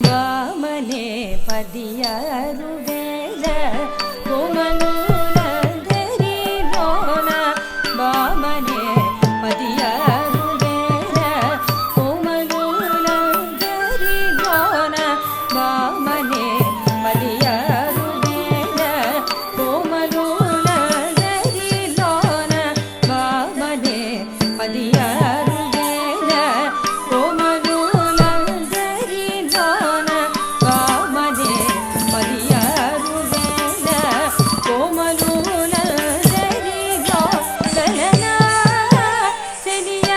ವಾಮನೆ ಪದಿಯಾರು ವೇದ ಕೋಮನೂಲಂದರಿ ಲೋನ ವಾಮನೆ ಪದಿಯಾರು ವೇದ ಕೋಮನೂಲಂದರಿ ಲೋನ ವಾಮನೆ ಪದಿಯಾರು ವೇದ ಕೋಮನೂಲಂದರಿ ಲೋನ ವಾಮನೆ ಪದಿಯಾರು ವೇದ ಕೋಮನೂಲಂದರಿ ಲೋನ ವಾಮನೆ ಪದಿಯಾರು ವೇದ ಕೋಮನೂಲಂದರಿ ಲೋಲನ ಸೆಲಿಯ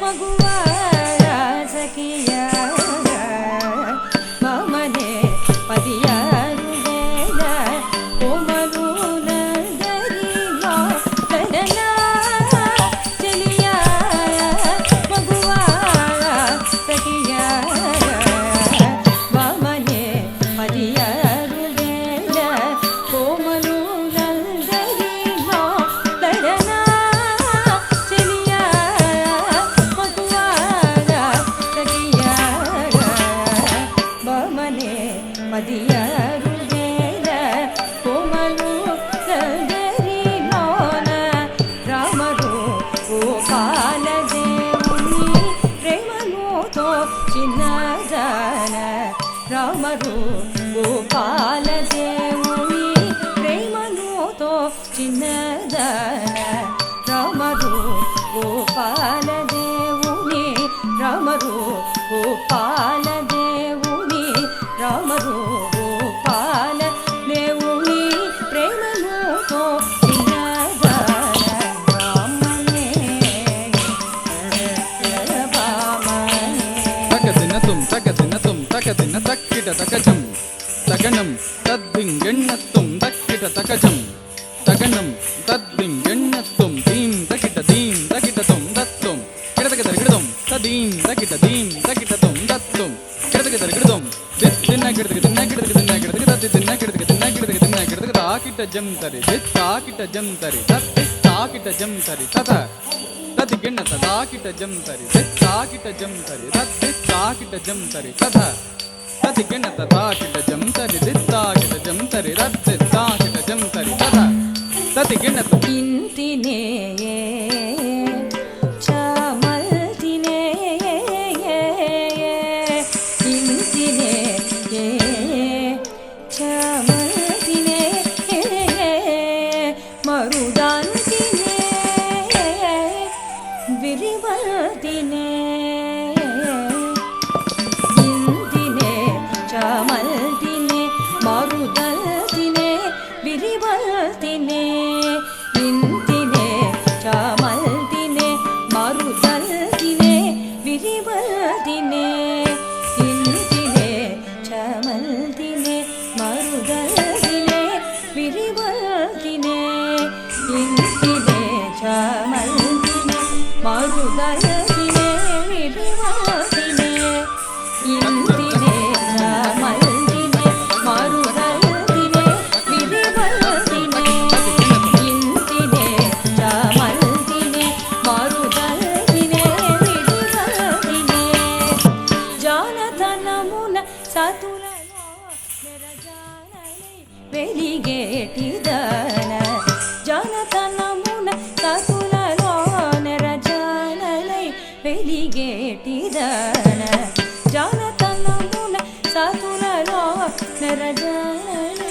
ಮಗುವಾರ ಸಖಿಯ ವಾಮನೆ ಪದಿಯಾರು ವೇದ ಕೋಮನೂಲಂದರಿ ಲೋಲನ ಸೆಲಿಯ ಮಗುವಾರ ಸಖಿಯ ವಾಮನೆ ಪದಿಯಾರು ವೇದ ಕೋಮನೂಲಂದರಿ ಲೋಲನ ಸೆಲಿಯ ಮಗುವಾರ ಸಖಿಯ ವಾಮನೆ ಪದಿಯಾರು ವೇದ ಕೋಮನೂಲಂದರಿ ಲೋನ ರಾಮರು ಗೋಪಾಲ ದೇವುನಿ ಪ್ರೇಮನೂತೋ ಚಿನ್ನದಾನ ರಾಮರು ಗೋಪಾಲ ದೇವುನಿ ಪ್ರೇಮನೂತೋ ಚಿನ್ನದಾನ ರಾಮರು ಗೋಪಾಲ ದೇವುನಿ ರಾಮರು ಗೋಪಾಲ ದೇವುನಿ ರಾಮರು ಗೋಪಾಲ ದೇವುನಿ ಪ್ರೇಮನೂತೋ ಚಿನ್ನದಾನ ರಾಮನೇ ವಾಮನೇ ತಕದಿನ ತಕ್ಕಿಟ ತಕಜಂ ತಗಣಂ ತದ್ದಿಂಗೆಣ್ಣತ್ತುಂ ತಕ್ಕಿಟ ತಕಜಂ ತಗಣಂ ತದ್ದಿಂಗೆಣ್ಣತ್ತುಂ ದೀಂ ತಕಿಟ ತುಂ ದತ್ತುಂ ಕಿಡತಕದರಿಗಿಡದುಂ ತದೀಂ ತಕಿಟ ತುಂ ದತ್ತುಂ ಕಿಡತಕದರಿಗಿಡದುಂ ದಿನ್ನ ಕಿಡತಕ ತಾಕಿಟ ಜಂ ತರಿ ದಿತ್ತಾಕಿಟ ಜಂ ತರಿ ತತ್ತಿತ್ತಾಕಿಟ ಜಂ ತರಿ ತತ ತದಿಗೆಣ್ಣ ತದಾಕಿಟ ಜಂ ತರಿ ದಿತ್ತಾಕಿಟ ಜಂ ತರಿ ತತ್ತಿತ್ತಾಕಿಟ ಜಂ ತರಿ ತತ ತದಿಗೆಣ್ಣ ತದಾಕಿಟ ಜಂ ತರಿ ದಿತ್ತಾಕಿಟ ಜಂ ತರಿ ತತ್ತಿತ್ತಾಕಿಟ ಜಂ ತರಿ ತತ ತದಿಗೆಣ್ಣ ಇಂತಿನೇ ಚಾಮಲ್ತಿನೇ ಇಂತಿನೇ ಚಾಮಲ್ತಿನೇ ಮರುದಾಂತಿನೇ ವಿರಿವಲ್ತಿನೇ ಇಂತಿನೇ ಚಾಮಲ್ತಿನೇ ಮರುದಲ್ತಿನೇ ವಿರಿವಲ್ತಿನೇ ಇಂತಿನೇ ಚಾಮಲ್ತಿನೇ ಮರುದಲ್ತಿನೇ ವಿರಿವಲ್ತಿನೇ ಇಂತಿನೇ ಚಾಮಲ್ತಿನೇ ಮರುದಲ್ತಿನೇ ವಿರಿವಲ್ತಿನೇ ಇಂತಿನೇ ಚಾಮಲ್ತಿನೇ ಮರುದಲ್ತಿನೇ ವಿರಿವಲ್ತಿನೇ ಇಂತಿನೇ ಚಾಮಲ್ತಿನೇ ಮರುದಲ್ತಿನೇ ವಿರಿವಲ್ತಿನೇ ಇಂತಿನೇ ಚಾಮಲ್ತಿನೇ ಮರುದಲ್ತಿನೇ ವಿರಿವಲ್ತಿನೇ ಜಾನತನమున సతులలో నెరజానై వెలిగేటిదన జానతనమున సతులలో నెరజానై వెలిగేటిదన జానతనమున సతులలో నెరజానై